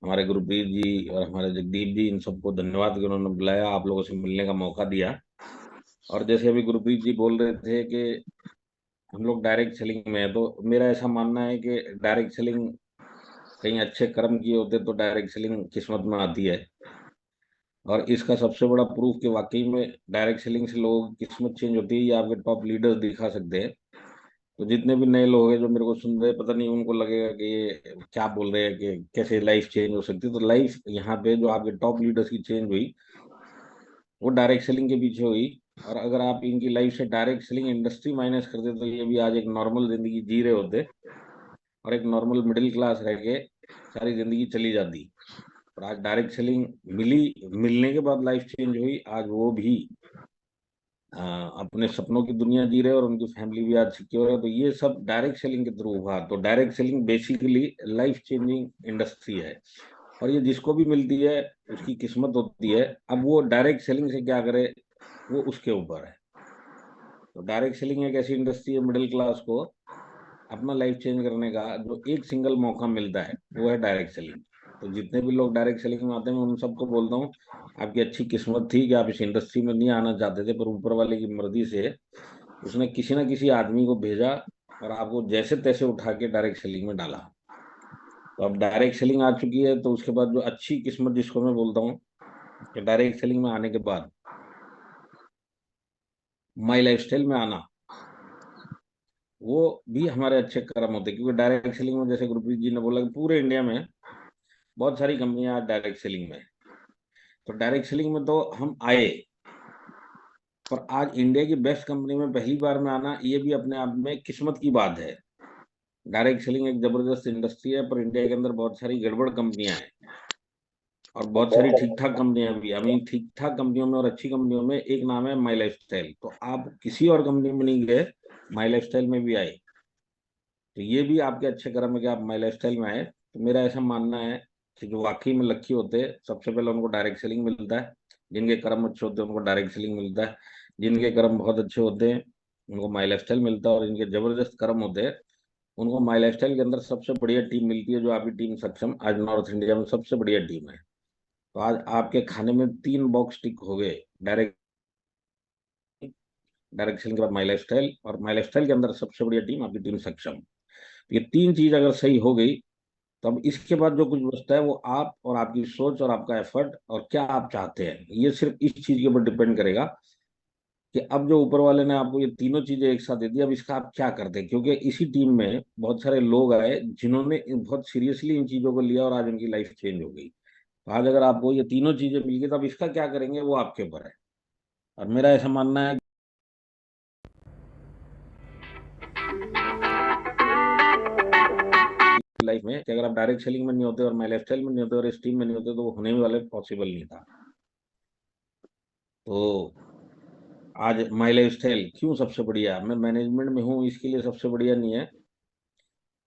हमारे गुरप्रीत जी और हमारे जगदीप जी, इन सबको धन्यवाद कि उन्होंने बुलाया, आप लोगों से मिलने का मौका दिया। और जैसे अभी गुरप्रीत जी बोल रहे थे कि हम लोग डायरेक्ट सेलिंग में है, तो मेरा ऐसा मानना है कि डायरेक्ट सेलिंग कहीं अच्छे कर्म किए होते तो डायरेक्ट सेलिंग किस्मत में आती है। और इसका सबसे बड़ा प्रूफ कि वाकई में डायरेक्ट सेलिंग से लोगों की किस्मत चेंज होती है, ये आपके टॉप लीडर्स दिखा सकते हैं। तो जितने भी नए लोग हैं जो मेरे को सुन रहे हैं, पता नहीं उनको लगेगा कि ये क्या बोल रहे हैं, कि कैसे लाइफ चेंज हो सकती है। तो लाइफ यहाँ पे जो आपके टॉप लीडर्स की चेंज हुई, वो डायरेक्ट सेलिंग के पीछे हुई। और अगर आप इनकी लाइफ से डायरेक्ट सेलिंग इंडस्ट्री माइनस करते तो ये भी आज एक नॉर्मल जिंदगी जी रहे होते, और एक नॉर्मल मिडिल क्लास रह के सारी जिंदगी चली जाती। और आज डायरेक्ट सेलिंग मिली, मिलने के बाद लाइफ चेंज हुई। आज वो भी अपने सपनों की दुनिया जी रहे हैं, और उनकी फैमिली भी आज सिक्योर है। तो ये सब डायरेक्ट सेलिंग के थ्रू हुआ। तो direct selling basically life changing industry है, और ये जिसको भी मिलती है उसकी किस्मत होती है। अब वो डायरेक्ट सेलिंग से क्या करे, वो उसके ऊपर है। तो डायरेक्ट सेलिंग एक ऐसी इंडस्ट्री है, मिडिल क्लास को अपना लाइफ चेंज करने का जो एक सिंगल मौका मिलता है, वो है डायरेक्ट सेलिंग। तो जितने भी लोग डायरेक्ट सेलिंग में आते हैं, मैं उन सबको बोलता हूँ, आपकी अच्छी किस्मत थी कि आप इस इंडस्ट्री में नहीं आना चाहते थे, पर ऊपर वाले की मर्जी से उसने किसी ना किसी आदमी को भेजा और आपको जैसे तैसे उठा के डायरेक्ट सेलिंग में डाला। तो अब डायरेक्ट सेलिंग आ चुकी है, तो उसके बाद जो अच्छी किस्मत जिसको मैं बोलता हूँ कि डायरेक्ट सेलिंग में आने के बाद माई लाइफस्टाइल में आना, वो भी हमारे अच्छे कर्म होते हैं। क्योंकि डायरेक्ट सेलिंग में, जैसे गुरप्रीत जी ने बोला, कि पूरे इंडिया में बहुत सारी कंपनियां आज डायरेक्ट सेलिंग में है। तो डायरेक्ट सेलिंग में तो हम आए, पर आज इंडिया की बेस्ट कंपनी में पहली बार में आना, ये भी अपने आप में किस्मत की बात है। डायरेक्ट सेलिंग एक जबरदस्त इंडस्ट्री है, पर इंडिया के अंदर बहुत सारी गड़बड़ कंपनियां हैं, और बहुत सारी ठीक ठाक कंपनियां भी। अभी ठीक ठाक कंपनियों में और अच्छी कंपनियों में एक नाम है माई लाइफ स्टाइल। तो आप किसी और कंपनी में नहीं गए, माई लाइफ स्टाइल में भी आए। तो ये भी आपके अच्छे कर्म है कि आप माई लाइफ स्टाइल में आए। तो मेरा ऐसा मानना है कि जो वाकई में लकी होते हैं, सबसे पहले उनको डायरेक्ट सेलिंग मिलता है। जिनके कर्म अच्छे होते हैं उनको डायरेक्ट सेलिंग मिलता है। जिनके कर्म बहुत अच्छे होते हैं उनको माई लाइफ स्टाइल मिलता है। और इनके जबरदस्त कर्म होते हैं उनको माई लाइफ स्टाइल के अंदर सबसे बढ़िया टीम मिलती है, जो आपकी टीम सक्षम आज नॉर्थ इंडिया में सबसे बढ़िया टीम है। तो आज आपके खाने में तीन बॉक्स टिक हो गए, डायरेक्ट डायरेक्ट सेलिंग के बाद माई लाइफ स्टाइल, और माई लाइफ स्टाइल के अंदर सबसे बढ़िया टीम आपकी टीम सक्षम। ये तीन चीज अगर सही हो गई, तो अब इसके बाद जो कुछ बचता है वो आप और आपकी सोच और आपका एफर्ट और क्या आप चाहते हैं, ये सिर्फ इस चीज के ऊपर डिपेंड करेगा कि अब जो ऊपर वाले ने आपको ये तीनों चीजें एक साथ दे दी, अब इसका आप क्या करते हैं। क्योंकि इसी टीम में बहुत सारे लोग आए जिन्होंने बहुत सीरियसली इन चीजों को लिया, और आज उनकी लाइफ चेंज हो गई। तो आज अगर आपको ये तीनों चीजें मिल गई, तो अब इसका क्या करेंगे वो आपके ऊपर है। और मेरा ऐसा मानना है लाइफ में कि अगर आप डायरेक्ट सेलिंग में नहीं होते और माई लाइफ स्टाइल में नहीं होते और इस टीम में नहीं होते, तो वो होने वाले पॉसिबल नहीं था। तो आज माई लाइफ स्टाइल क्यों सबसे बढ़िया, मैं मैनेजमेंट में हूँ इसके लिए सबसे बढ़िया नहीं है।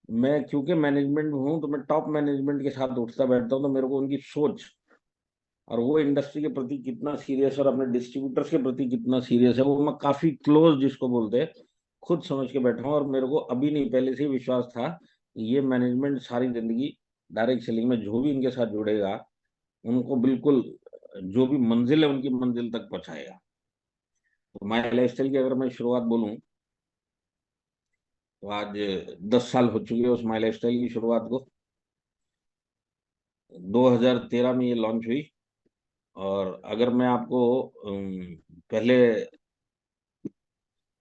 मैं क्योंकि मैनेजमेंट में हूँ, तो मैं टॉप मैनेजमेंट के साथ उठता बैठता हूँ, तो मेरे को उनकी सोच और वो इंडस्ट्री के प्रति कितना सीरियस और अपने डिस्ट्रीब्यूटर्स के प्रति कितना सीरियस है, वो मैं काफी क्लोज जिसको बोलते हैं, खुद समझ के बैठा हूँ। और मेरे को अभी नहीं, पहले से ही विश्वास था कि ये मैनेजमेंट सारी जिंदगी डायरेक्ट सेलिंग में जो भी इनके साथ जुड़ेगा, उनको बिल्कुल जो भी मंजिल है उनकी मंजिल तक पहुंचाएगा। तो माई लाइफ स्टाइल की अगर मैं शुरुआत बोलूँ, तो आज 10 साल हो चुके हैं उस माई लाइफ स्टाइल की शुरुआत को। 2013 में ये लॉन्च हुई। और अगर मैं आपको पहले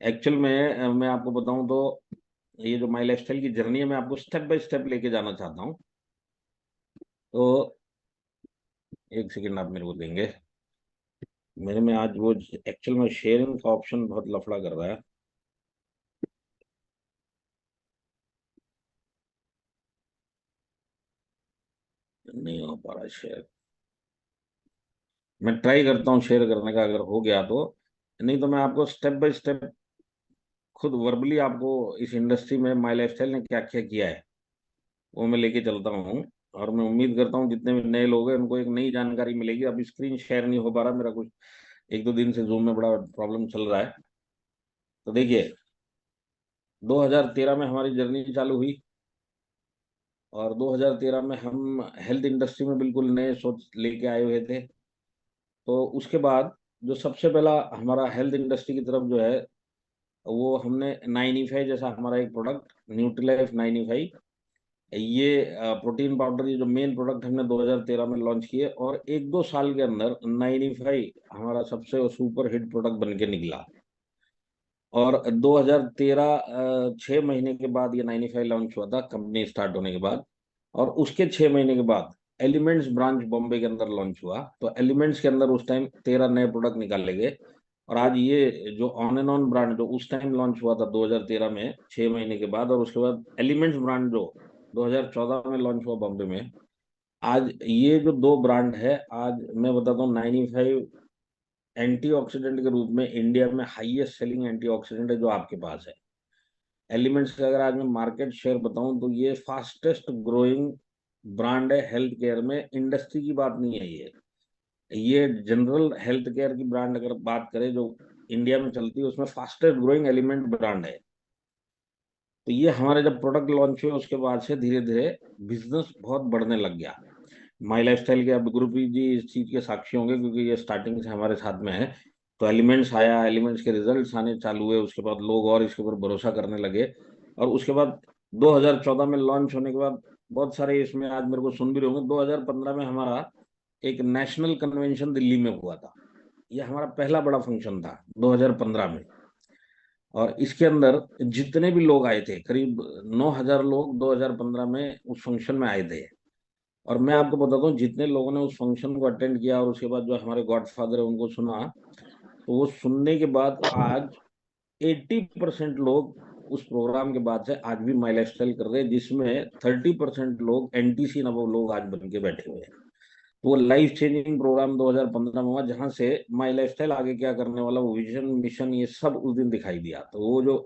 एक्चुअल में मैं आपको बताऊं, तो ये जो माई लाइफ स्टाइल की जर्नी है, मैं आपको स्टेप बाय स्टेप लेके जाना चाहता हूँ। तो एक सेकेंड आप मेरे को देंगे। मेरे में आज वो एक्चुअल में शेयरिंग का ऑप्शन बहुत लफड़ा कर रहा है, नहीं हो पा रहा शेयर। मैं ट्राई करता हूँ शेयर करने का, अगर हो गया तो। नहीं तो मैं आपको स्टेप बाय स्टेप खुद वर्बली आपको इस इंडस्ट्री में माई लाइफ स्टाइल ने क्या क्या किया है वो मैं लेके चलता हूँ। और मैं उम्मीद करता हूँ जितने भी नए लोग हैं उनको एक नई जानकारी मिलेगी। अब स्क्रीन शेयर नहीं हो पा रहा मेरा, कुछ एक दो दिन से जूम में बड़ा प्रॉब्लम चल रहा है। तो देखिए, 2013 में हमारी जर्नी चालू हुई। और 2013 में हम हेल्थ इंडस्ट्री में बिल्कुल नए सोच लेके आए हुए थे। तो उसके बाद जो सबसे पहला हमारा हेल्थ इंडस्ट्री की तरफ जो है, वो हमने 9E5 जैसा हमारा एक प्रोडक्ट, न्यूट्रीलाइफ 9E5, ये प्रोटीन पाउडर, ये जो मेन प्रोडक्ट हमने 2013 में लॉन्च किए, और 1-2 साल के अंदर 9E5 हमारा सबसे सुपर हिट प्रोडक्ट बन के निकला। और 2013 6 महीने के बाद ये 9E5 लॉन्च हुआ था कंपनी स्टार्ट होने के बाद। और उसके 6 महीने के बाद एलिमेंट्स ब्रांच बॉम्बे के अंदर लॉन्च हुआ। तो एलिमेंट्स के अंदर उस टाइम 13 नए प्रोडक्ट निकाले गए। और आज ये जो ऑन एंड ऑन ब्रांड जो उस टाइम लॉन्च हुआ था 2013 में 6 महीने के बाद, और उसके बाद एलिमेंट्स ब्रांड जो 2014 में लॉन्च हुआ बॉम्बे में, आज ये जो दो ब्रांड है, आज मैं बताता हूँ 9E5 एंटीऑक्सीडेंट के रूप में इंडिया में हाईएस्ट सेलिंग एंटीऑक्सीडेंट है जो आपके पास है। एलिमेंट्स का अगर आज मैं मार्केट शेयर बताऊं तो ये फास्टेस्ट ग्रोइंग ब्रांड है हेल्थ केयर में। इंडस्ट्री की बात नहीं है ये जनरल हेल्थ केयर की ब्रांड अगर बात करें जो इंडिया में चलती है, उसमें फास्टेस्ट ग्रोइंग एलिमेंट ब्रांड है। तो ये हमारे जब प्रोडक्ट लॉन्च हुए उसके बाद से धीरे धीरे बिजनेस बहुत बढ़ने लग गया। माई लाइफस्टाइल के अब गुरप्रीत जी इस चीज के साक्षी होंगे, क्योंकि ये स्टार्टिंग से हमारे साथ में है। तो एलिमेंट्स आया, एलिमेंट्स के रिजल्ट्स आने चालू हुए, उसके बाद लोग और इसके ऊपर भरोसा करने लगे। और उसके बाद 2014 में लॉन्च होने के बाद बहुत सारे इसमें आज मेरे को सुन भी रहे होंगे, 2015 में हमारा एक नेशनल कन्वेंशन दिल्ली में हुआ था। यह हमारा पहला बड़ा फंक्शन था 2015 में। और इसके अंदर जितने भी लोग आए थे, करीब 9,000 लोग 2015 में उस फंक्शन में आए थे। और मैं आपको बताता हूँ, जितने लोगों ने उस फंक्शन को अटेंड किया और उसके बाद जो हमारे गॉडफादर है उनको सुना, तो वो सुनने के बाद आज 80% लोग उस प्रोग्राम के बाद से आज भी माई लाइफस्टाइल कर रहे हैं, जिसमें 30% लोग एनटीसी नवो लोग आज बन के बैठे हुए हैं। वो लाइफ चेंजिंग प्रोग्राम 2015 में हुआ, जहां से माई लाइफस्टाइल आगे क्या करने वाला, वो विजन मिशन ये सब उस दिन दिखाई दिया। तो वो जो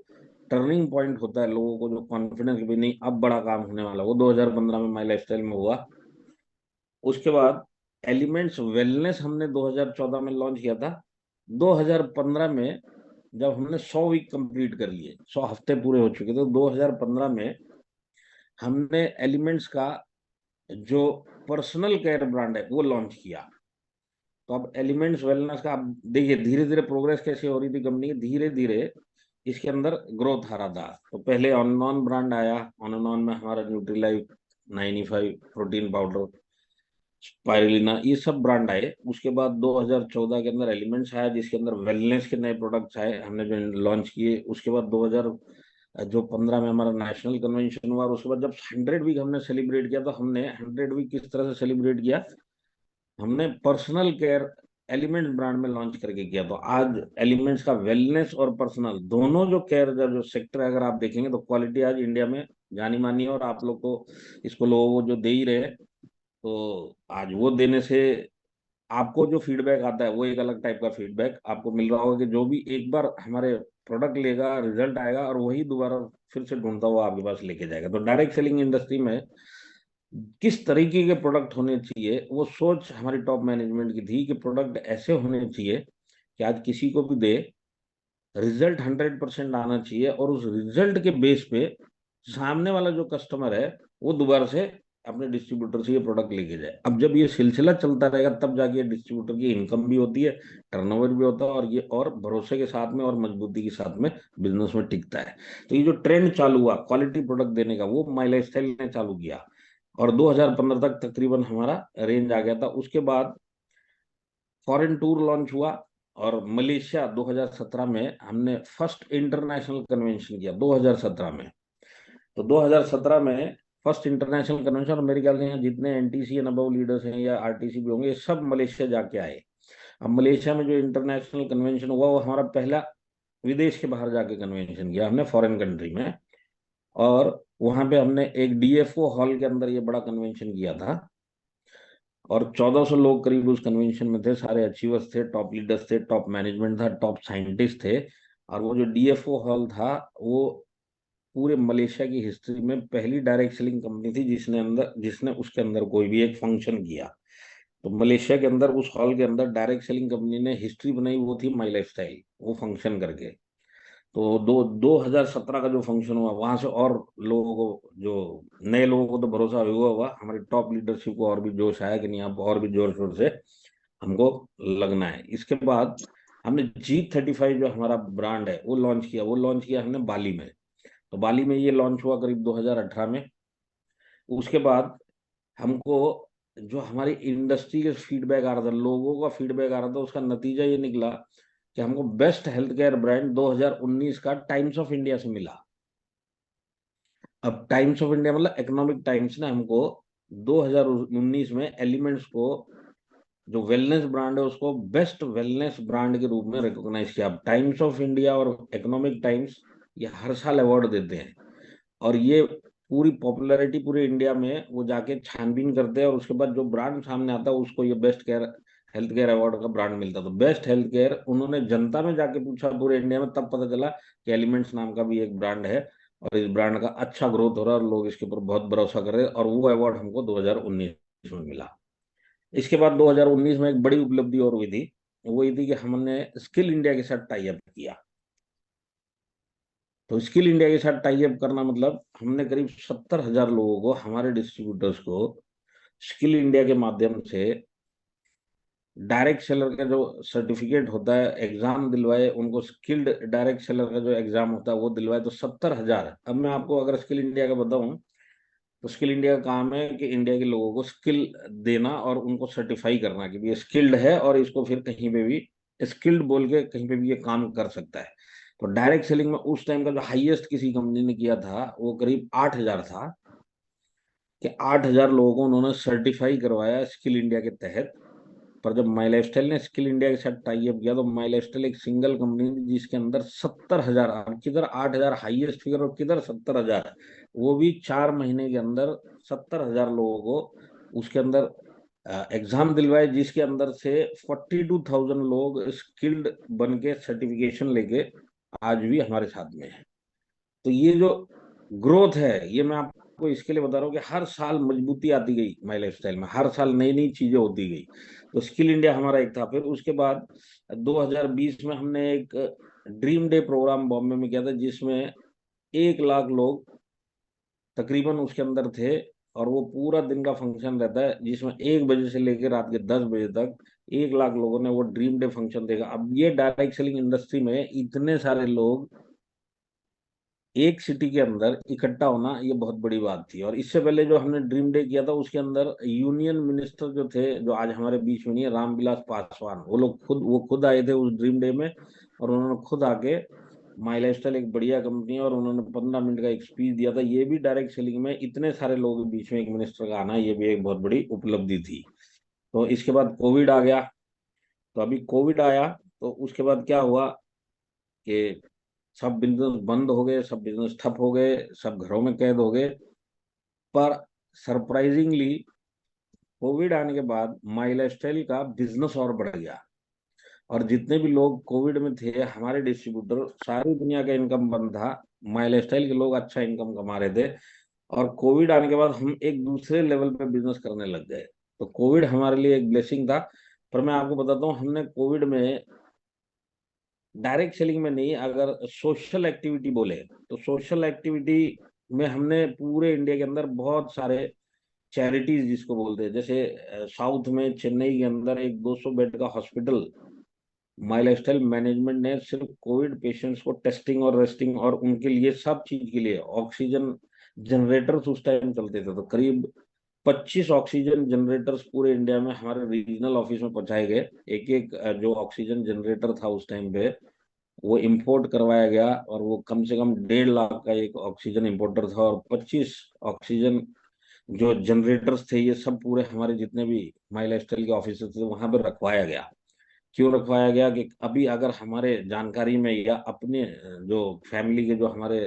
टर्निंग पॉइंट होता है, लोगों को जो कॉन्फिडेंस भी नहीं अब बड़ा काम होने वाला, वो 2015 में माई लाइफस्टाइल में हुआ। उसके बाद एलिमेंट्स वेलनेस हमने 2014 में लॉन्च किया था। 2015 में जब हमने 100 वीक कंप्लीट कर लिए, 100 हफ्ते पूरे हो चुके थे, तो 2015 में हमने एलिमेंट्स का जो पर्सनल केयर ब्रांड है वो लॉन्च किया। तो अब एलिमेंट्स वेलनेस का आप देखिए धीरे धीरे प्रोग्रेस कैसे हो रही थी कंपनी की, धीरे धीरे इसके अंदर ग्रोथ आ रहा था। तो पहले ऑन एंड ऑन ब्रांड आया, ऑन एंड ऑन में हमारा न्यूट्रीलाइफ 9E5 प्रोटीन पाउडर, स्पाइरुलिना, ये सब ब्रांड आए। उसके बाद 2014 के अंदर एलिमेंट्स आया, जिसके अंदर वेलनेस के नए प्रोडक्ट्स आए हमने जो लॉन्च किए। उसके बाद 2015 में हमारा नेशनल कन्वेंशन हुआ। और उसके बाद जब 100 वीक हमने सेलिब्रेट किया, तो हमने 100 वीक किस तरह से सेलिब्रेट किया, हमने पर्सनल केयर एलिमेंट्स ब्रांड में लॉन्च करके किया। तो आज एलिमेंट्स का वेलनेस और पर्सनल दोनों जो केयर जो सेक्टर है, अगर आप देखेंगे तो क्वालिटी आज इंडिया में जानी मानी है। और आप लोग को इसको लोगों को जो दे ही रहे हैं, तो आज वो देने से आपको जो फीडबैक आता है वो एक अलग टाइप का फीडबैक आपको मिल रहा होगा, कि जो भी एक बार हमारे प्रोडक्ट लेगा रिजल्ट आएगा और वही दोबारा फिर से ढूंढता हुआ आपके पास लेके जाएगा। तो डायरेक्ट सेलिंग इंडस्ट्री में किस तरीके के प्रोडक्ट होने चाहिए, वो सोच हमारी टॉप मैनेजमेंट की थी कि प्रोडक्ट ऐसे होने चाहिए कि आज किसी को भी दे, रिजल्ट 100% आना चाहिए, और उस रिजल्ट के बेस पे सामने वाला जो कस्टमर है वो दोबारा से अपने डिस्ट्रीब्यूटर से ये प्रोडक्ट लेके जाए। अब जब ये सिलसिला चलता रहेगा, तब जाके डिस्ट्रीब्यूटर की इनकम भी होती है, टर्नओवर भी होता है, और ये और भरोसे के साथ में और मजबूती के साथ में बिजनेस में टिकता है। तो ये जो ट्रेंड चालू हुआ क्वालिटी प्रोडक्ट देने का, वो माई लाइफस्टाइल ने चालू किया। और 2015 तक तकरीबन हमारा रेंज आ गया था। उसके बाद फॉरेन टूर लॉन्च हुआ, और मलेशिया 2017 में हमने फर्स्ट इंटरनेशनल कन्वेंशन किया 2017 में। तो 2017 में फर्स्ट इंटरनेशनल कन्वेंशन, और मेरे ख्याल से यहाँ जितने एनटीसी एंड अबव लीडर्स हैं या आरटीसी भी होंगे, ये सब मलेशिया जाके आए। अब मलेशिया में जो इंटरनेशनल कन्वेंशन हुआ, वो हमारा पहला विदेश के बाहर जाके कन्वेंशन किया हमने फॉरेन कंट्री में। और वहां पे हमने एक डीएफओ हॉल के अंदर ये बड़ा कन्वेंशन किया था। और 1400 लोग करीब उस कन्वेंशन में थे, सारे अचीवर्स थे, टॉप लीडर्स थे, टॉप मैनेजमेंट था, टॉप साइंटिस्ट थे। और वो जो डीएफओ हॉल था, वो पूरे मलेशिया की हिस्ट्री में पहली डायरेक्ट सेलिंग कंपनी थी जिसने उसके अंदर कोई भी एक फंक्शन किया। तो मलेशिया के अंदर उस हॉल के अंदर डायरेक्ट सेलिंग कंपनी ने हिस्ट्री बनाई, वो थी माई लाइफस्टाइल, वो फंक्शन करके। तो 2017 का जो फंक्शन हुआ वहां से और लोगों को, जो नए लोगों को तो भरोसा हुआ हुआ, हमारी टॉप लीडरशिप को और भी जोश आया कि नहीं अब और भी जोर शोर से हमको लगना है। इसके बाद हमने G35 जो हमारा ब्रांड है वो लॉन्च किया। वो लॉन्च किया हमने बाली में। तो बाली में ये लॉन्च हुआ करीब 2018 में। उसके बाद हमको जो हमारी इंडस्ट्री के फीडबैक आ रहा था, लोगों का फीडबैक आ रहा था, उसका नतीजा ये निकला कि हमको बेस्ट हेल्थ केयर ब्रांड 2019 का टाइम्स ऑफ इंडिया से मिला। अब टाइम्स ऑफ इंडिया मतलब इकोनॉमिक टाइम्स ने हमको 2019 में एलिमेंट्स को, जो वेलनेस ब्रांड है, उसको बेस्ट वेलनेस ब्रांड के रूप में रिकॉग्नाइज किया। अब टाइम्स ऑफ इंडिया और इकोनॉमिक टाइम्स ये हर साल अवार्ड देते हैं, और ये पूरी पॉपुलैरिटी पूरे इंडिया में वो जाके छानबीन करते हैं, और उसके बाद जो ब्रांड सामने आता है उसको ये best care health care award का ब्रांड मिलता। तो बेस्ट हेल्थ केयर उन्होंने जनता में जाके पूछा पूरे इंडिया में, तब पता चला कि एलिमेंट्स नाम का भी एक ब्रांड है, और इस ब्रांड का अच्छा ग्रोथ हो रहा है और लोग इसके ऊपर बहुत भरोसा कर रहे हैं, और वो अवार्ड हमको 2019 में मिला। इसके बाद 2019 में एक बड़ी उपलब्धि और हुई थी। वो ये थी कि हमने स्किल इंडिया के साथ टाई अप किया। तो स्किल इंडिया के साथ टाई अप करना मतलब हमने करीब 70,000 लोगों को, हमारे डिस्ट्रीब्यूटर्स को, स्किल इंडिया के माध्यम से डायरेक्ट सेलर का जो सर्टिफिकेट होता है एग्जाम दिलवाए उनको। स्किल्ड डायरेक्ट सेलर का जो एग्जाम होता है वो दिलवाए। तो 70,000। अब मैं आपको अगर स्किल इंडिया का बताऊं, तो स्किल इंडिया का काम है कि इंडिया के लोगों को स्किल देना और उनको सर्टिफाई करना कि ये स्किल्ड है और इसको फिर कहीं पे भी स्किल्ड बोल के कहीं पे भी ये काम कर सकता है। तो डायरेक्ट सेलिंग में उस टाइम का जो हाईएस्ट किसी कंपनी ने किया था वो करीब 8,000 था, कि 8,000 लोगों को उन्होंने सर्टिफाई करवाया स्किल इंडिया के तहत। पर जब माई लाइफस्टाइल ने स्किल इंडिया के साथ टाई अप किया, तो माई लाइफस्टाइल एक सिंगल कंपनी थी जिसके अंदर 70,000, किधर 8,000 हाईएस्ट फिगर और किधर 70,000, वो भी 4 महीने के अंदर 70,000 लोगों को उसके अंदर एग्जाम दिलवाए, जिसके अंदर से 42,000 लोग स्किल्ड बन के सर्टिफिकेशन लेके आज भी हमारे साथ में है। तो ये जो ग्रोथ है, ये मैं आपको इसके लिए बता रहा हूँ कि हर साल मजबूती आती गई माई लाइफस्टाइल में, हर साल नई नई चीजें होती गई। तो स्किल इंडिया हमारा एक था। फिर उसके बाद 2020 में हमने एक ड्रीम डे प्रोग्राम बॉम्बे में किया था, जिसमें 1 लाख लोग तकरीबन उसके अंदर थे। और वो पूरा दिन का फंक्शन रहता है, जिसमें 1 बजे से लेकर रात के 10 बजे तक 1 लाख लोगों ने वो ड्रीम डे फंक्शन देखा। अब ये डायरेक्ट सेलिंग इंडस्ट्री में इतने सारे लोग एक सिटी के अंदर इकट्ठा होना ये बहुत बड़ी बात थी। और इससे पहले जो हमने ड्रीम डे किया था उसके अंदर यूनियन मिनिस्टर जो थे, जो आज हमारे बीच में नहीं है, रामविलास पासवान, वो खुद आए थे उस ड्रीम डे में। और उन्होंने खुद आके माई लाइफस्टाइल एक बढ़िया कंपनी है, और उन्होंने 15 मिनट का एक स्पीच दिया था। ये भी डायरेक्ट सेलिंग में इतने सारे लोगों के बीच में एक मिनिस्टर का आना, ये भी एक बहुत बड़ी उपलब्धि थी। तो इसके बाद कोविड आ गया। तो अभी कोविड आया तो उसके बाद क्या हुआ कि सब बिजनेस बंद हो गए, सब बिजनेस ठप हो गए, सब घरों में कैद हो गए। पर सरप्राइजिंगली कोविड आने के बाद माई लाइफस्टाइल का बिजनेस और बढ़ गया। और जितने भी लोग कोविड में थे हमारे डिस्ट्रीब्यूटर, सारी दुनिया का इनकम बंद था, माई लाइफस्टाइल के लोग अच्छा इनकम कमा रहे थे। और कोविड आने के बाद हम एक दूसरे लेवल पे बिजनेस करने लग गए। तो कोविड हमारे लिए एक ब्लेसिंग था। पर मैं आपको बताता हूँ, हमने कोविड में डायरेक्ट सेलिंग में नहीं, अगर सोशल एक्टिविटी बोले तो सोशल एक्टिविटी में हमने पूरे इंडिया के अंदर बहुत सारे चैरिटीज जिसको बोलते हैं, जैसे साउथ में चेन्नई के अंदर एक 200 बेड का हॉस्पिटल माई लाइफस्टाइल मैनेजमेंट ने सिर्फ कोविड पेशेंट्स को टेस्टिंग और रेस्टिंग और उनके लिए सब चीज के लिए ऑक्सीजन जनरेटर्स उस टाइम चलते थे, तो करीब 25 ऑक्सीजन जनरेटर्स पूरे इंडिया में हमारे रीजनल ऑफिस में पहुंचाए गए। एक एक जो ऑक्सीजन जनरेटर था उस टाइम पे वो इंपोर्ट करवाया गया, और वो कम से कम 1.5 लाख का एक ऑक्सीजन इंपोर्टर था। और 25 ऑक्सीजन जो जनरेटर्स थे ये सब पूरे हमारे जितने भी माई लाइफस्टाइल के ऑफिस थे वहां पर रखवाया गया। क्यों रखवाया गया कि अभी अगर हमारे जानकारी में या अपने जो फैमिली के जो हमारे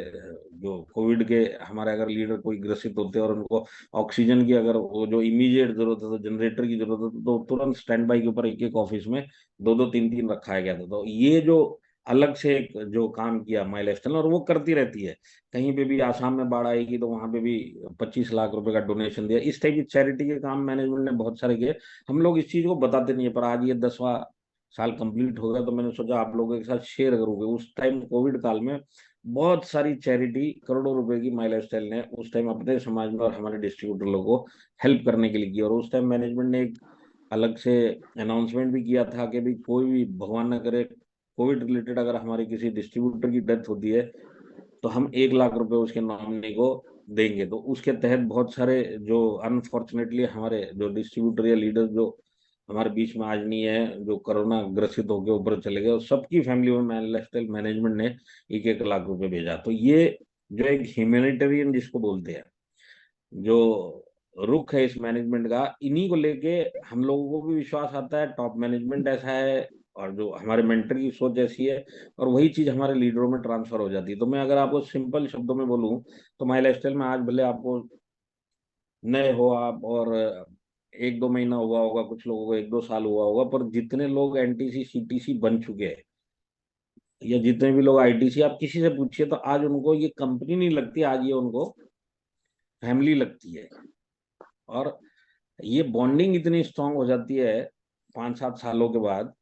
जो कोविड के हमारे अगर लीडर कोई ग्रसित होते हैं और उनको ऑक्सीजन की अगर वो जो इमीडिएट जरूरत है, तो जनरेटर की जरूरत है, तो तुरंत स्टैंड बाई के ऊपर एक एक ऑफिस में दो दो तीन तीन रखाया गया था। तो ये जो अलग से एक जो काम किया माई लाइफस्टाइल, और वो करती रहती है। कहीं पे भी आसाम में बाढ़ आएगी तो वहां पे भी 25 लाख रुपए का डोनेशन दिया। इस टाइप की चैरिटी के काम मैनेजमेंट ने बहुत सारे किए। हम लोग इस चीज को बताते नहीं है, पर आज ये 10वां साल कंप्लीट हो गया, तो मैंने सोचा आप लोगों के साथ शेयर करूंगा। उस टाइम कोविड काल में बहुत सारी चैरिटी करोड़ों रुपए की माई लाइफस्टाइल ने उस टाइम अपने समाज में और हमारे डिस्ट्रीब्यूटर लोगों को हेल्प करने के लिए की। और उस टाइम मैनेजमेंट ने एक अलग से अनाउंसमेंट भी किया था कि भाई कोई भी भगवान ना करे कोविड रिलेटेड अगर हमारे किसी डिस्ट्रीब्यूटर की डेथ होती है तो हम 1 लाख रुपए उसके नॉमिनी को देंगे। तो उसके तहत बहुत सारे जो अनफॉर्चुनेटली हमारे जो डिस्ट्रीब्यूटर या लीडर जो हमारे बीच में आज नहीं है, जो कोरोना ग्रसित होकर ऊपर चले गए, और सबकी फैमिली में लाइफस्टाइल मैनेजमेंट ने 1-1 लाख रुपए भेजा। तो ये जो एक ह्यूमैनिटेरियन जिसको बोलते हैं, जो रुख है इस मैनेजमेंट का, इन्हीं को लेके हम लोगों को भी विश्वास आता है, टॉप मैनेजमेंट ऐसा है, और जो हमारे मेंटर की सोच ऐसी है, और वही चीज हमारे लीडरों में ट्रांसफर हो जाती है। तो मैं अगर आपको सिंपल शब्दों में बोलूं तो माई लाइफस्टाइल में आज भले आपको नए हो आप, और 1-2 महीना हुआ होगा, कुछ लोगों को 1-2 साल हुआ होगा, पर जितने लोग एनटीसी सीटीसी बन चुके हैं या जितने भी लोग आईटीसी, आप किसी से पूछिए तो आज उनको ये कंपनी नहीं लगती, आज ये उनको फैमिली लगती है। और ये बॉन्डिंग इतनी स्ट्रांग हो जाती है 5-7 सालों के बाद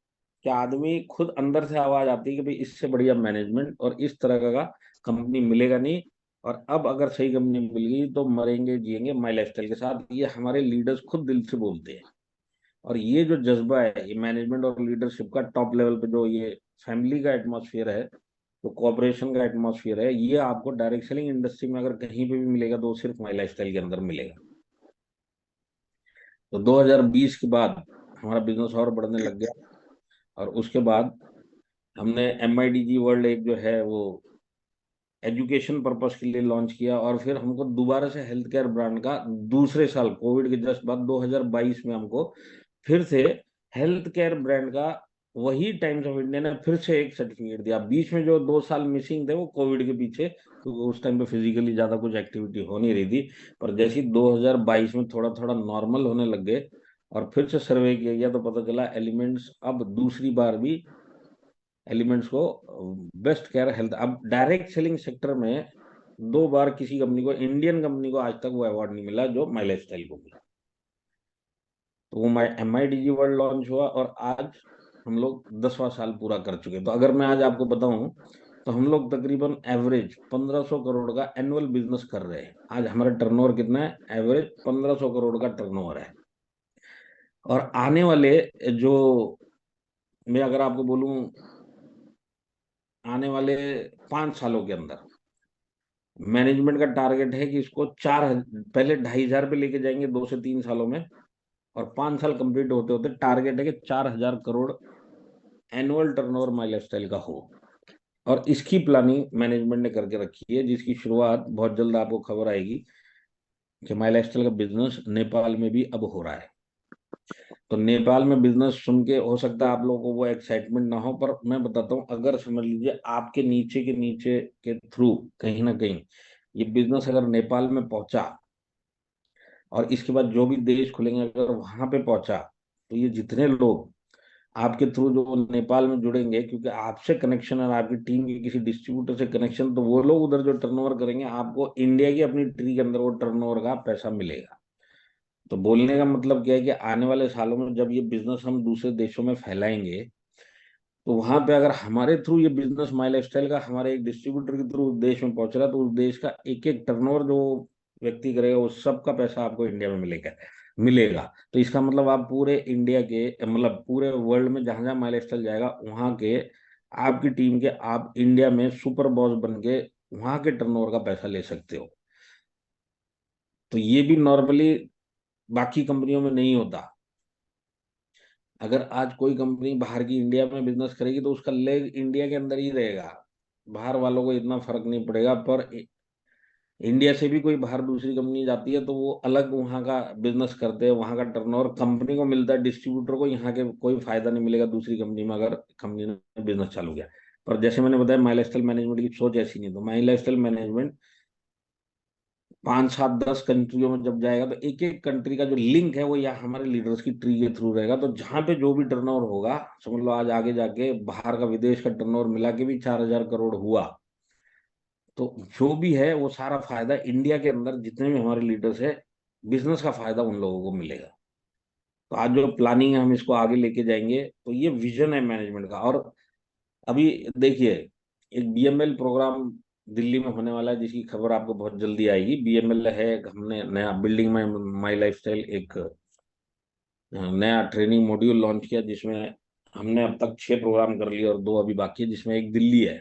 कि आदमी खुद अंदर से आवाज आती है कि भाई इससे बढ़िया मैनेजमेंट और इस तरह का कंपनी मिलेगा नहीं। और अब अगर सही कंपनी मिल गई तो मरेंगे जिएंगे माई लाइफस्टाइल के साथ, ये हमारे लीडर्स खुद दिल से बोलते हैं। और ये जो जज्बा है, ये मैनेजमेंट और लीडरशिप का टॉप लेवल पे, जो ये फैमिली का एटमॉस्फेयर है, जो कोऑपरेशन का एटमॉस्फेयर है, ये आपको डायरेक्ट सेलिंग इंडस्ट्री में अगर कहीं पे भी मिलेगा तो सिर्फ माई लाइफस्टाइल के अंदर मिलेगा। तो 2020 के बाद हमारा बिजनेस और बढ़ने लग गया, और उसके बाद हमने MIDG वर्ल्ड एक जो है वो एजुकेशन पर्पस के लिए लॉन्च किया। और फिर हमको दोबारा से हेल्थ केयर ब्रांड का दूसरे साल कोविड के जस्ट बाद 2022 में हमको फिर से हेल्थ केयर ब्रांड का वही टाइम्स ऑफ इंडिया ने फिर से एक सर्टिफिकेट दिया। बीच में जो 2 साल मिसिंग थे वो कोविड के पीछे, क्योंकि उस टाइम पे फिजिकली ज्यादा कुछ एक्टिविटी हो नहीं रही थी। पर जैसे ही 2022 में थोड़ा थोड़ा नॉर्मल होने लग गए और फिर से सर्वे किया गया, तो पता चला एलिमेंट्स अब दूसरी बार भी एलिमेंट्स को बेस्ट केयर हेल्थ, अब डायरेक्ट सेलिंग सेक्टर में 2 बार किसी कंपनी को, इंडियन कंपनी को आज तक वो अवार्ड नहीं मिला जो माई लाइफस्टाइल को मिला। तो वो MIDG वर्ल्ड लॉन्च हुआ और आज हम लोग 10वां साल पूरा कर चुके। तो अगर मैं आज आपको बताऊं तो हम लोग तकरीबन एवरेज 1500 करोड़ का एनुअल बिजनेस कर रहे हैं। आज हमारा टर्नओवर कितना है? एवरेज 1500 करोड़ का टर्नओवर है। और आने वाले जो, मैं अगर आपको बोलूं, आने वाले 5 सालों के अंदर मैनेजमेंट का टारगेट है कि इसको पहले 2500 पे लेके जाएंगे 2 से 3 सालों में, और 5 साल कंप्लीट होते होते टारगेट है कि 4000 करोड़ एनुअल टर्नओवर माई लाइफस्टाइल का हो। और इसकी प्लानिंग मैनेजमेंट ने करके रखी है, जिसकी शुरुआत बहुत जल्द आपको खबर आएगी कि माई लाइफस्टाइल का बिजनेस नेपाल में भी अब हो रहा है। तो नेपाल में बिजनेस सुन के हो सकता है आप लोगों को वो एक्साइटमेंट ना हो, पर मैं बताता हूँ, अगर समझ लीजिए आपके नीचे के थ्रू कहीं ना कहीं ये बिजनेस अगर नेपाल में पहुंचा, और इसके बाद जो भी देश खुलेंगे अगर वहां पे पहुंचा, तो ये जितने लोग आपके थ्रू जो नेपाल में जुड़ेंगे, क्योंकि आपसे कनेक्शन और आपकी टीम के किसी डिस्ट्रीब्यूटर से कनेक्शन, तो वो लोग उधर जो टर्नओवर करेंगे आपको इंडिया की अपनी ट्री के अंदर वो टर्नओवर का पैसा मिलेगा। तो बोलने का मतलब क्या है कि आने वाले सालों में जब ये बिजनेस हम दूसरे देशों में फैलाएंगे, तो वहां पे अगर हमारे थ्रू ये बिजनेस माई लाइफस्टाइल का हमारे एक डिस्ट्रीब्यूटर के थ्रू उस देश में पहुंच रहा है, तो उस देश का एक एक टर्नओवर जो व्यक्ति करेगा उस सब का पैसा आपको इंडिया में मिलेगा। तो इसका मतलब आप पूरे इंडिया के, मतलब पूरे वर्ल्ड में जहां जहां माई लाइफस्टाइल जाएगा वहां के आपकी टीम के, आप इंडिया में सुपर बॉस बन के वहां के टर्नओवर का पैसा ले सकते हो। तो ये भी नॉर्मली बाकी कंपनियों में नहीं होता। अगर आज कोई कंपनी बाहर की इंडिया में बिजनेस करेगी तो उसका लेग इंडिया के अंदर ही रहेगा, बाहर वालों को इतना फर्क नहीं पड़ेगा। पर इंडिया से भी कोई बाहर दूसरी कंपनी जाती है तो वो अलग वहाँ का बिजनेस करते हैं, वहाँ का टर्नओवर कंपनी को मिलता है, डिस्ट्रीब्यूटर को यहाँ के कोई फायदा नहीं मिलेगा दूसरी कंपनी में अगर कंपनी ने बिजनेस चालू किया। पर जैसे मैंने बताया माई लाइफस्टाइल मैनेजमेंट की सोच ऐसी नहीं, तो माई लाइफस्टाइल मैनेजमेंट 5, 7, 10 कंट्रियों में जब जाएगा तो एक एक कंट्री का जो लिंक है वो यहाँ हमारे लीडर्स की ट्री के थ्रू रहेगा। तो जहां पे जो भी टर्नओवर होगा, समझ लो आज आगे जाके बाहर का विदेश का टर्नओवर मिला के भी 4000 करोड़ हुआ, तो जो भी है वो सारा फायदा इंडिया के अंदर जितने भी हमारे लीडर्स है, बिजनेस का फायदा उन लोगों को मिलेगा। तो आज जो प्लानिंग है हम इसको आगे लेके जाएंगे। तो ये विजन है मैनेजमेंट का। और अभी देखिए, एक बीएमएल प्रोग्राम दिल्ली में होने वाला है जिसकी खबर आपको बहुत जल्दी आएगी। बीएमएल है, हमने नया बिल्डिंग में माई लाइफस्टाइल एक नया ट्रेनिंग मॉड्यूल लॉन्च किया, जिसमें हमने अब तक 6 प्रोग्राम कर लिए और 2 अभी बाकी है, जिसमें एक दिल्ली है।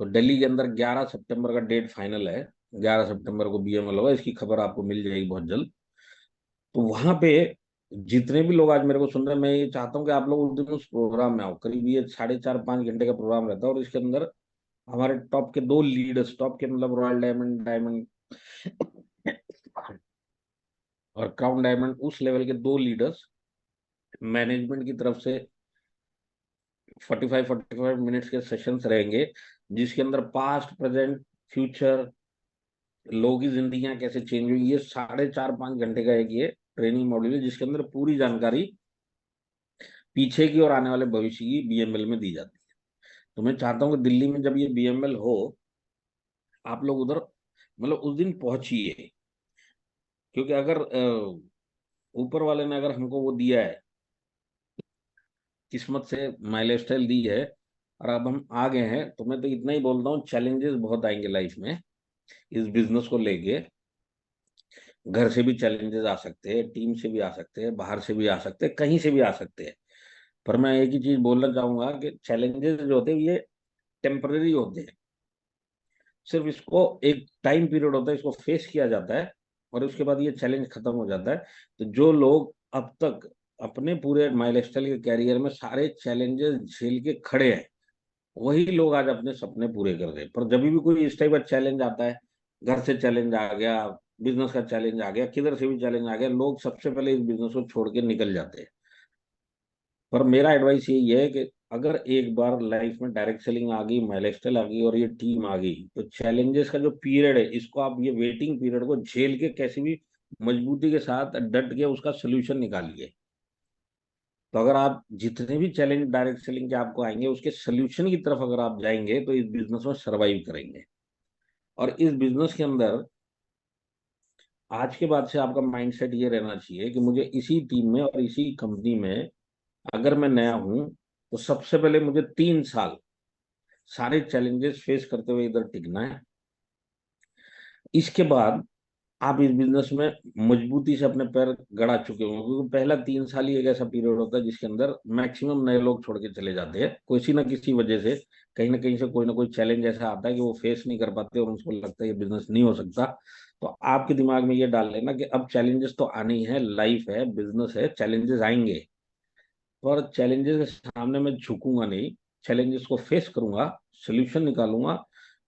तो दिल्ली के अंदर 11 सितंबर का डेट फाइनल है। 11 सितंबर को बीएमएल होगा, इसकी खबर आपको मिल जाएगी बहुत जल्द। तो वहां पे जितने भी लोग आज मेरे को सुन रहे हैं, मैं ये चाहता हूँ कि आप लोग उस दिन उस प्रोग्राम में आओ। करीब ये 4.5-5 घंटे का प्रोग्राम रहता है, और इसके अंदर हमारे टॉप के 2 लीडर्स, टॉप के मतलब रॉयल डायमंड, डायमंड और क्राउन डायमंड, उस लेवल के 2 लीडर्स मैनेजमेंट की तरफ से 45-45 मिनट्स के सेशंस रहेंगे, जिसके अंदर पास्ट, प्रेजेंट, फ्यूचर, लोगों की जिंदगियां कैसे चेंज हुई, ये 4.5-5 घंटे का एक ये ट्रेनिंग मॉड्यूल है, जिसके अंदर पूरी जानकारी पीछे की और आने वाले भविष्य की बीएमएल में दी जाती है। तो मैं चाहता हूँ कि दिल्ली में जब ये बीएमएल हो, आप लोग उधर मतलब उस दिन पहुंचिए। क्योंकि अगर ऊपर वाले ने अगर हमको वो दिया है, किस्मत से माइल स्टाइल दी है, और अब हम आ गए हैं, तो मैं तो इतना ही बोलता हूँ, चैलेंजेस बहुत आएंगे लाइफ में इस बिजनेस को लेके। घर से भी चैलेंजेस आ सकते हैं, टीम से भी आ सकते हैं, बाहर से भी आ सकते हैं, कहीं से भी आ सकते हैं। पर मैं एक ही चीज बोलना चाहूंगा कि चैलेंजेस जो होते हैं ये टेम्पररी होते हैं। सिर्फ इसको एक टाइम पीरियड होता है, इसको फेस किया जाता है, और उसके बाद ये चैलेंज खत्म हो जाता है। तो जो लोग अब तक अपने पूरे माइलस्टाइल के कैरियर में सारे चैलेंजेस झेल के खड़े हैं, वही लोग आज अपने सपने पूरे कर रहे हैं। पर जब भी कोई इस टाइप का चैलेंज आता है, घर से चैलेंज आ गया, बिजनेस का चैलेंज आ गया, किधर से भी चैलेंज आ गया, लोग सबसे पहले इस बिजनेस को छोड़ के निकल जाते हैं। पर मेरा एडवाइस यही है कि अगर एक बार लाइफ में डायरेक्ट सेलिंग आ गई, माइलस्टाइल आ गई और ये टीम आ गई, तो चैलेंजेस का जो पीरियड है, इसको आप ये वेटिंग पीरियड को झेल के कैसे भी मजबूती के साथ डट के उसका सोल्यूशन निकालिए। तो अगर आप जितने भी चैलेंज डायरेक्ट सेलिंग के आपको आएंगे, उसके सोल्यूशन की तरफ अगर आप जाएंगे, तो इस बिजनेस में सरवाइव करेंगे। और इस बिजनेस के अंदर आज के बाद से आपका माइंडसेट ये रहना चाहिए कि मुझे इसी टीम में और इसी कंपनी में, अगर मैं नया हूं, तो सबसे पहले मुझे 3 साल सारे चैलेंजेस फेस करते हुए इधर टिकना है। इसके बाद आप इस बिजनेस में मजबूती से अपने पैर गड़ा चुके होंगे, क्योंकि पहला 3 साल ही एक ऐसा पीरियड होता है जिसके अंदर मैक्सिमम नए लोग छोड़ के चले जाते हैं, किसी ना किसी वजह से, कहीं ना कहीं से कोई ना कोई चैलेंज ऐसा आता है कि वो फेस नहीं कर पाते और उनको लगता है ये बिजनेस नहीं हो सकता। तो आपके दिमाग में ये डाल लेना कि अब चैलेंजेस तो आने ही है, लाइफ है, बिजनेस है, चैलेंजेस आएंगे, पर चैलेंजेस के सामने मैं झुकूंगा नहीं, चैलेंजेस को फेस करूंगा, सोल्यूशन निकालूंगा।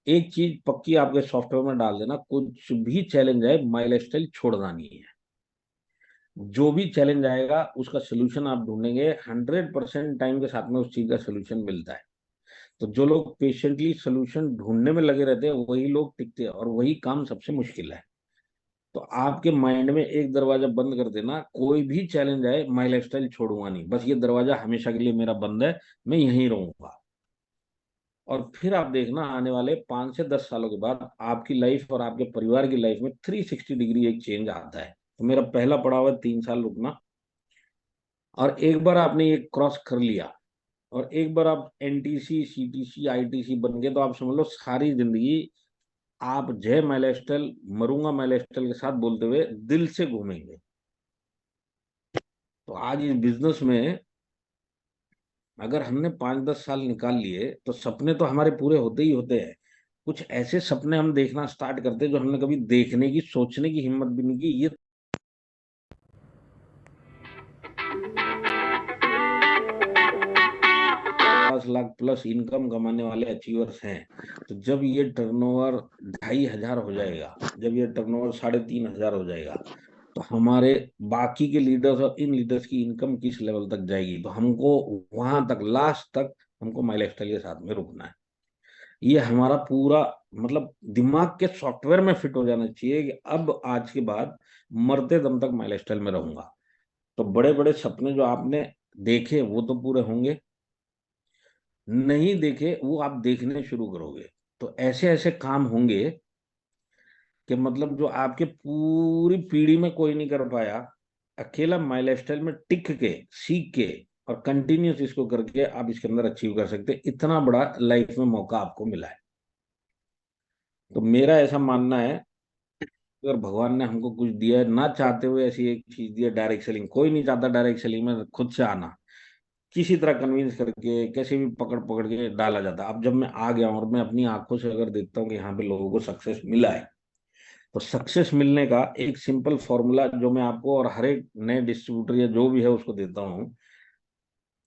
एक चीज पक्की आपके सॉफ्टवेयर में डाल देना, कुछ भी चैलेंज आए, माई स्टाइल छोड़ना नहीं है। जो भी चैलेंज आएगा उसका सोल्यूशन आप ढूंढेंगे, 100% टाइम के साथ में उस चीज का सोल्यूशन मिलता है। तो जो लोग पेशेंटली सोल्यूशन ढूंढने में लगे रहते हैं, वही लोग टिकते हैं, और वही काम सबसे मुश्किल है। तो आपके माइंड में एक दरवाजा बंद कर देना, कोई भी चैलेंज आए, माई लाइफस्टाइल छोड़ूंगा नहीं, बस ये दरवाजा हमेशा के लिए मेरा बंद है, मैं यहीं रहूंगा। और फिर आप देखना, आने वाले 5 से 10 सालों के बाद आपकी लाइफ और आपके परिवार की लाइफ में 360 डिग्री एक चेंज आता है। तो मेरा पहला पड़ाव है 3 साल रुकना। और एक बार आपने ये क्रॉस कर लिया, और एक बार आप एनटीसी, सीटीसी, आईटीसी बन गए, तो आप समझ लो सारी जिंदगी आप जय माइलस्टाइल, मरूंगा माइलस्टाइल के साथ बोलते हुए दिल से घूमेंगे। तो आज इस बिजनेस में अगर हमने 5-10 साल निकाल लिए, तो सपने तो हमारे पूरे होते ही होते हैं। कुछ ऐसे सपने हम देखना स्टार्ट करते हैं जो हमने कभी देखने की, सोचने की हिम्मत भी नहीं की। ये 50 लाख प्लस इनकम कमाने वाले अचीवर्स हैं। तो जब ये टर्नओवर 2,500 हो जाएगा, जब ये टर्नओवर 3,500 हो जाएगा, तो हमारे बाकी के लीडर्स और इन लीडर्स की इनकम किस लेवल तक जाएगी। तो हमको वहां तक, लास्ट तक हमको माई लाइफस्टाइल के साथ में रुकना है। ये हमारा पूरा मतलब दिमाग के सॉफ्टवेयर में फिट हो जाना चाहिए कि अब आज के बाद मरते दम तक माई लाइफस्टाइल में रहूंगा। तो बड़े बड़े सपने जो आपने देखे वो तो पूरे होंगे, नहीं देखे वो आप देखने शुरू करोगे। तो ऐसे ऐसे काम होंगे कि मतलब जो आपके पूरी पीढ़ी में कोई नहीं कर पाया, अकेला माई लाइफस्टाइल में टिक के, सीख के और कंटिन्यूस इसको करके आप इसके अंदर अचीव कर सकते हैं। इतना बड़ा लाइफ में मौका आपको मिला है। तो मेरा ऐसा मानना है, अगर भगवान ने हमको कुछ दिया है, ना चाहते हुए ऐसी एक चीज दी है डायरेक्ट सेलिंग, कोई नहीं चाहता डायरेक्ट सेलिंग में खुद से आना, किसी तरह कन्विंस करके कैसे भी पकड़ पकड़ के डाला जाता है। अब जब मैं आ गया हूं और मैं अपनी आंखों से अगर देखता हूँ कि यहाँ पे लोगों को सक्सेस मिला है, तो सक्सेस मिलने का एक सिंपल फॉर्मूला जो मैं आपको और हर एक नए डिस्ट्रीब्यूटर या जो भी है उसको देता हूँ,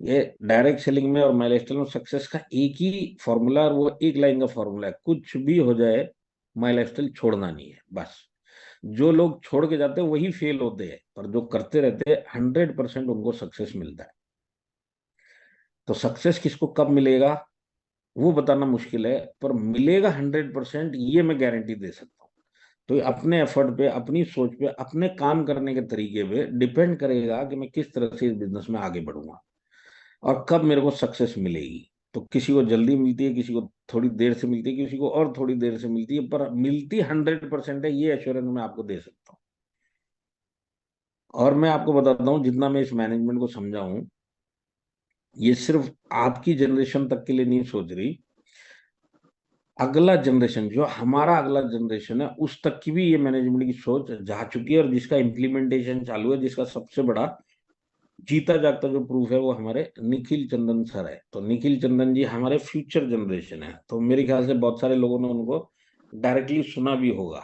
ये डायरेक्ट सेलिंग में और माइलस्टोन में सक्सेस का एक ही फॉर्मूला, और वो एक लाइन का फॉर्मूला है, कुछ भी हो जाए माइलस्टोन छोड़ना नहीं है बस। जो लोग छोड़ के जाते हैं वही फेल होते हैं, पर जो करते रहते हैं 100% उनको सक्सेस मिलता है। तो सक्सेस किसको कब मिलेगा वो बताना मुश्किल है, पर मिलेगा 100%, ये मैं गारंटी दे सकता हूँ। तो ये अपने एफर्ट पे, अपनी सोच पे, अपने काम करने के तरीके पे डिपेंड करेगा कि मैं किस तरह से इस बिजनेस में आगे बढ़ूंगा और कब मेरे को सक्सेस मिलेगी। तो किसी को जल्दी मिलती है, किसी को थोड़ी देर से मिलती है, किसी को और थोड़ी देर से मिलती है, पर मिलती 100% है, ये एश्योरेंस मैं आपको दे सकता हूँ। और मैं आपको बताता हूँ, जितना मैं इस मैनेजमेंट को समझा हूँ, ये सिर्फ आपकी जनरेशन तक के लिए नहीं सोच रही, अगला जनरेशन, जो हमारा अगला जनरेशन है, उस तक की भी ये मैनेजमेंट की सोच जा चुकी है, और जिसका इम्प्लीमेंटेशन चालू है, जिसका सबसे बड़ा जीता जागता जो प्रूफ है वो हमारे निखिल चंदन सर है। तो निखिल चंदन जी हमारे फ्यूचर जनरेशन है, तो मेरे ख्याल से बहुत सारे लोगों ने उनको डायरेक्टली सुना भी होगा।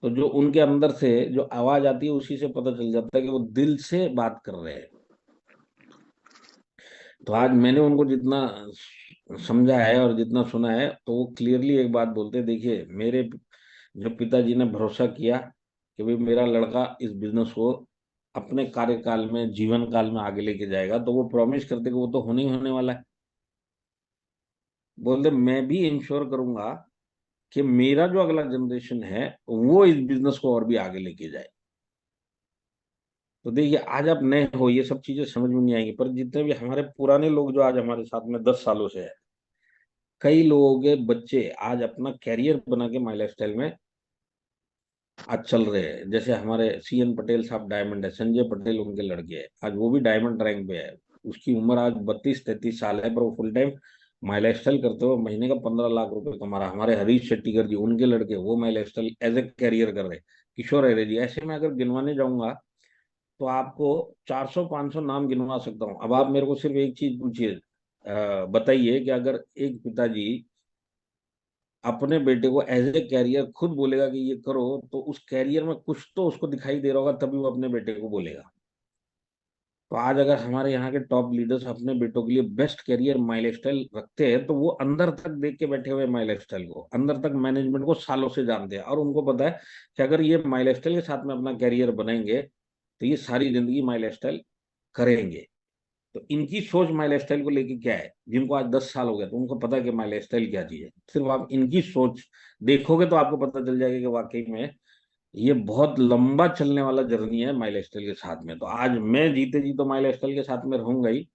तो जो उनके अंदर से जो आवाज आती है उसी से पता चल जाता है कि वो दिल से बात कर रहे हैं। तो आज मैंने उनको जितना समझा है और जितना सुना है, तो वो क्लियरली एक बात बोलते हैं, देखिए मेरे जो पिताजी ने भरोसा किया कि भाई मेरा लड़का इस बिजनेस को अपने कार्यकाल में, जीवन काल में आगे लेके जाएगा, तो वो प्रॉमिस करते कि वो तो होने ही होने वाला है। बोलते मैं भी इंश्योर करूंगा कि मेरा जो अगला जनरेशन है वो इस बिजनेस को और भी आगे लेके जाए। तो देखिए आज आप नए हो, ये सब चीजें समझ में नहीं आएंगी, पर जितने भी हमारे पुराने लोग जो आज हमारे साथ में 10 सालों से है, कई लोगों के बच्चे आज अपना कैरियर बना के माई लाइफस्टाइल में आज चल रहे हैं। जैसे हमारे सीएन पटेल साहब डायमंड है, संजय पटेल उनके लड़के हैं, आज वो भी डायमंड रैंक पे है। उसकी उम्र आज 32-33 साल है, पर वो फुल टाइम माई लाइफस्टाइल करते हुए महीने का 15 लाख रुपए कमा रहा है। हमारे हरीश शेट्टीकर जी, उनके लड़के, वो माई लाइफस्टाइल एज ए कैरियर कर रहे हैं। किशोर अरे जी, ऐसे में अगर गिनवाने जाऊंगा तो आपको 400-500 नाम गिनवा सकता हूँ। अब आप मेरे को सिर्फ एक चीज पूछिए, बताइए कि अगर एक पिताजी अपने बेटे को एज ए कैरियर खुद बोलेगा कि ये करो, तो उस कैरियर में कुछ तो उसको दिखाई दे रहा होगा, तभी वो अपने बेटे को बोलेगा। तो आज अगर हमारे यहाँ के टॉप लीडर्स अपने बेटों के लिए बेस्ट कैरियर माई लाइफस्टाइल रखते हैं, तो वो अंदर तक देख के बैठे हुए माई लाइफस्टाइल को, अंदर तक मैनेजमेंट को सालों से जानते हैं, और उनको पता है कि अगर ये माई लाइफस्टाइल के साथ में अपना कैरियर बनाएंगे तो ये सारी जिंदगी माई लाइफस्टाइल करेंगे। तो इनकी सोच माई लाइफस्टाइल को लेके क्या है, जिनको आज 10 साल हो गया, तो उनको पता है कि माई लाइफस्टाइल क्या चीज है। सिर्फ आप इनकी सोच देखोगे तो आपको पता चल जाएगा कि वाकई में ये बहुत लंबा चलने वाला जर्नी है माई लाइफस्टाइल के साथ में। तो आज मैं जीते जी तो माई लाइफस्टाइल के साथ में रहूंगा ही,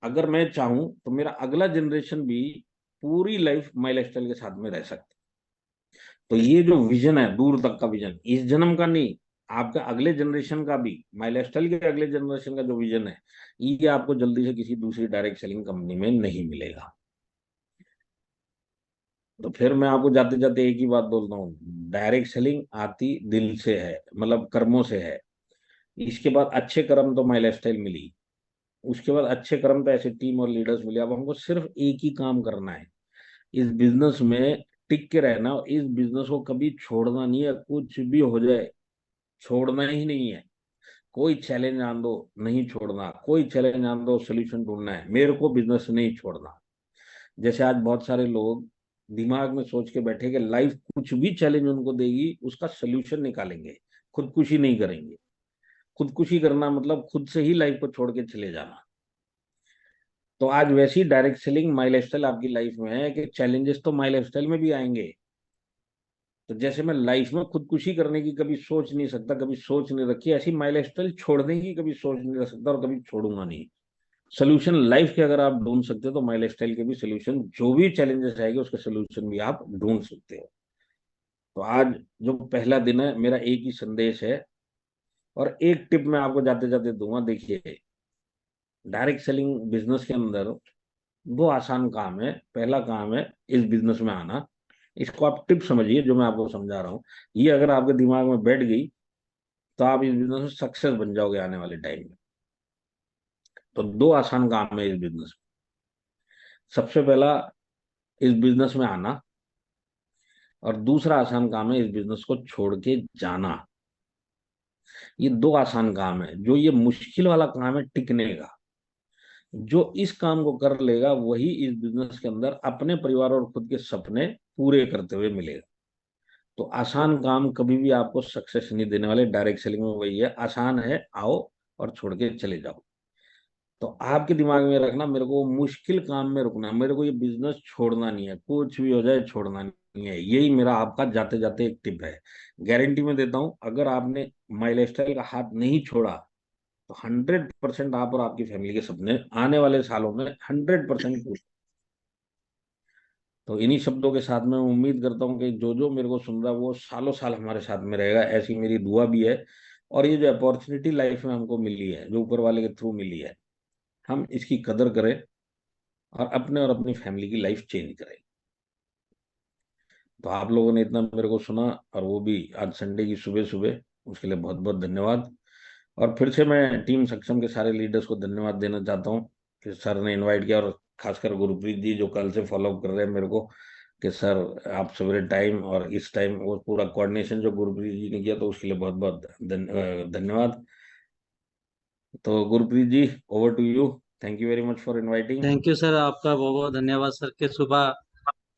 अगर मैं चाहूं तो मेरा अगला जनरेशन भी पूरी लाइफ माई लाइफस्टाइल के साथ में रह सकता है। तो ये जो विजन है, दूर तक का विजन, इस जन्म का नहीं, आपका अगले जनरेशन का भी, माई लाइफस्टाइल के अगले जनरेशन का जो विजन है, ये आपको जल्दी से किसी दूसरी डायरेक्ट सेलिंग कंपनी में नहीं मिलेगा। तो फिर मैं आपको जाते जाते एक ही बात बोलता हूँ, डायरेक्ट सेलिंग आती दिल से है, मतलब कर्मों से है। इसके बाद अच्छे कर्म तो माई लाइफस्टाइल मिली, उसके बाद अच्छे कर्म तो ऐसे टीम और लीडर्स मिले। अब हमको सिर्फ एक ही काम करना है, इस बिजनेस में टिक के रहना, और इस बिजनेस को कभी छोड़ना नहीं है, कुछ भी हो जाए छोड़ना ही नहीं है। कोई चैलेंज आन दो, नहीं छोड़ना, कोई चैलेंज आन दो, सोल्यूशन ढूंढना है, मेरे को बिजनेस नहीं छोड़ना। जैसे आज बहुत सारे लोग दिमाग में सोच के बैठे कि लाइफ कुछ भी चैलेंज उनको देगी उसका सोल्यूशन निकालेंगे, खुदकुशी नहीं करेंगे। खुदकुशी करना मतलब खुद से ही लाइफ को छोड़ के चले जाना। तो आज वैसी डायरेक्ट सेलिंग माई लाइफस्टाइल आपकी लाइफ में है कि चैलेंजेस तो माई लाइफस्टाइल में भी आएंगे। तो जैसे मैं लाइफ में खुदकुशी करने की कभी सोच नहीं सकता, कभी सोच नहीं रखी, ऐसी माई लाइफस्टाइल छोड़ने की कभी सोच नहीं रख सकता और कभी छोड़ूंगा नहीं। सोल्यूशन लाइफ के अगर आप ढूंढ सकते हो, तो माई लाइफस्टाइल के भी सोल्यूशन, जो भी चैलेंजेस आएंगे उसका सोल्यूशन भी आप ढूंढ सकते हो। तो आज जो पहला दिन है, मेरा एक ही संदेश है और एक टिप मैं आपको जाते जाते दूंगा, देखिए डायरेक्ट सेलिंग बिजनेस के अंदर वो आसान काम है। पहला काम है इस बिजनेस में आना। इसको आप टिप समझिए जो मैं आपको समझा रहा हूँ, ये अगर आपके दिमाग में बैठ गई तो आप इस बिजनेस में सक्सेस बन जाओगे आने वाले टाइम में। तो दो आसान काम है इस बिजनेस में। सबसे पहला, इस बिजनेस में आना, और दूसरा आसान काम है इस बिजनेस को छोड़ के जाना। ये दो आसान काम है। जो ये मुश्किल वाला काम है टिकने का, जो इस काम को कर लेगा वही इस बिजनेस के अंदर अपने परिवार और खुद के सपने पूरे करते हुए मिलेगा। तो आसान काम कभी भी आपको सक्सेस नहीं देने वाले। डायरेक्ट सेलिंग में वही है, आसान है, आओ और छोड़ के चले जाओ। तो आपके दिमाग में रखना, मेरे को मुश्किल काम में रुकना है, मेरे को ये बिजनेस छोड़ना नहीं है, कुछ भी हो जाए छोड़ना नहीं है। यही मेरा आपका जाते जाते एक टिप है। गारंटी में देता हूं, अगर आपने माई लाइफस्टाइल का हाथ नहीं छोड़ा तो 100% आप और आपकी फैमिली के सपने आने वाले सालों में 100% पूरे। तो इन्हीं शब्दों के साथ में उम्मीद करता हूँ कि जो जो मेरे को सुन रहा है वो सालों साल हमारे साथ में रहेगा, ऐसी मेरी दुआ भी है। और ये जो अपॉर्चुनिटी लाइफ में हमको मिली है, जो ऊपर वाले के थ्रू मिली है, हम इसकी कदर करें और अपने और अपनी फैमिली की लाइफ चेंज करें। तो आप लोगों ने इतना मेरे को सुना, और वो भी आज संडे की सुबह सुबह, उसके लिए बहुत बहुत धन्यवाद। और फिर से मैं टीम सक्षम के सारे लीडर्स को धन्यवाद देना चाहता हूँ कि सर ने इनवाइट किया, और खासकर गुरप्रीत जी जो कल से फॉलो कर रहे हैं मेरे को, कि सर आप सवेरे टाइम और इस टाइम, वो पूरा कोऑर्डिनेशन जो गुरप्रीत जी ने किया, तो उसके लिए बहुत बहुत धन्यवाद। तो Gurpreet ji, over to you. Thank you very much for inviting. Thank you sir, आपका बहुत बहुत धन्यवाद सर के सुबह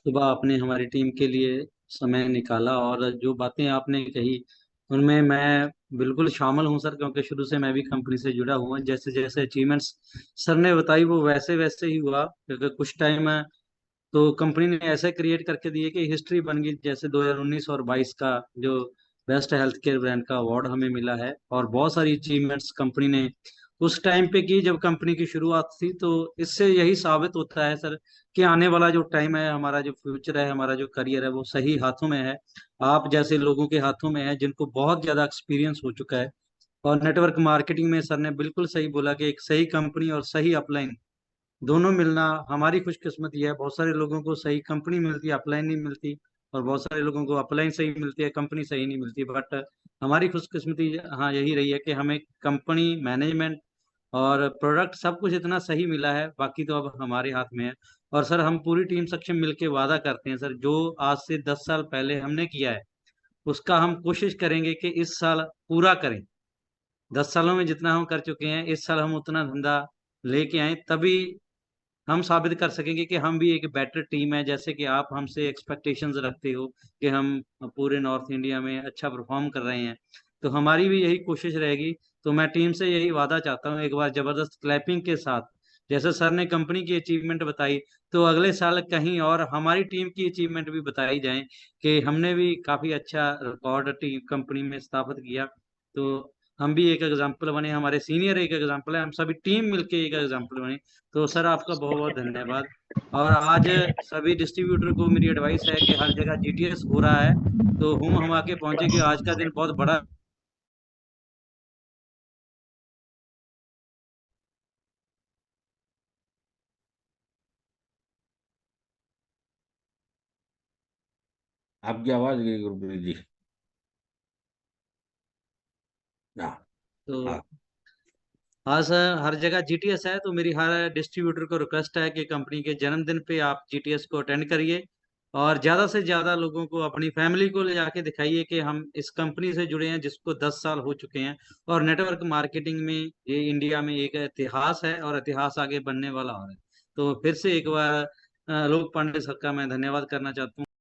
सुबह आपने हमारी टीम के लिए समय निकाला, और जो बातें आपने कही उनमें मैं बिल्कुल शामिल हूं सर, क्योंकि शुरू से मैं भी कंपनी से जुड़ा हुआ। जैसे जैसे अचीवमेंट्स सर ने बताई वो वैसे वैसे ही हुआ, क्योंकि कुछ टाइम तो कंपनी ने ऐसे क्रिएट करके दिए कि हिस्ट्री बन गई। जैसे 2019 और 22 का जो बेस्ट हेल्थ केयर ब्रांड का अवार्ड हमें मिला है, और बहुत सारी अचीवमेंट्स कंपनी ने उस टाइम पे की जब कंपनी की शुरुआत थी। तो इससे यही साबित होता है सर कि आने वाला जो टाइम है, हमारा जो फ्यूचर है, हमारा जो करियर है, वो सही हाथों में है। आप जैसे लोगों के हाथों में है जिनको बहुत ज्यादा एक्सपीरियंस हो चुका है। और नेटवर्क मार्केटिंग में सर ने बिल्कुल सही बोला कि एक सही कंपनी और सही अपलाइन दोनों मिलना हमारी खुशकिस्मती है। बहुत सारे लोगों को सही कंपनी मिलती है, अपलाइन नहीं मिलती, और बहुत सारे लोगों को अपलाइन सही मिलती है, कंपनी सही नहीं मिलती। बट हमारी खुशकिस्मती हाँ यही रही है कि हमें कंपनी मैनेजमेंट और प्रोडक्ट सब कुछ इतना सही मिला है, बाकी तो अब हमारे हाथ में है। और सर हम पूरी टीम सक्षम मिलके वादा करते हैं सर, जो आज से 10 साल पहले हमने किया है उसका हम कोशिश करेंगे कि इस साल पूरा करें। 10 सालों में जितना हम कर चुके हैं, इस साल हम उतना धंधा लेके आए, तभी हम साबित कर सकेंगे कि हम भी एक बेटर टीम है। जैसे कि आप हमसे एक्सपेक्टेशंस रखते हो कि हम पूरे नॉर्थ इंडिया में अच्छा परफॉर्म कर रहे हैं, तो हमारी भी यही कोशिश रहेगी। तो मैं टीम से यही वादा चाहता हूँ, एक बार जबरदस्त क्लैपिंग के साथ, जैसे सर ने कंपनी की अचीवमेंट बताई, तो अगले साल कहीं और हमारी टीम की अचीवमेंट भी बताई जाए कि हमने भी काफी अच्छा रिकॉर्ड टीम कंपनी में स्थापित किया। तो हम भी एक एग्जाम्पल बने, हमारे सीनियर एक एग्जाम्पल है, हम सभी टीम मिलके एक एग्जाम्पल बने। तो सर आपका बहुत बहुत धन्यवाद। और आज सभी डिस्ट्रीब्यूटर को मेरी एडवाइस है कि हर जगह जीटीएस हो रहा है, तो हम आके पहुंचे कि आज का दिन बहुत बड़ा। आपकी आवाज गई गुरप्रीत जी। हाँ। तो हाँ। हाँ सर, हर जगह जीटीएस है, तो मेरी हर डिस्ट्रीब्यूटर को रिक्वेस्ट है कि कंपनी के जन्मदिन पे आप जीटीएस को अटेंड करिए, और ज़्यादा से ज़्यादा लोगों को, अपनी फैमिली को ले जाके दिखाइए कि हम इस कंपनी से जुड़े हैं जिसको 10 साल हो चुके हैं। और नेटवर्क मार्केटिंग में ये इंडिया में एक इतिहास है, और इतिहास आगे बढ़ने वाला और है। तो फिर से एक बार लोक पांडे सर का मैं धन्यवाद करना चाहता हूँ।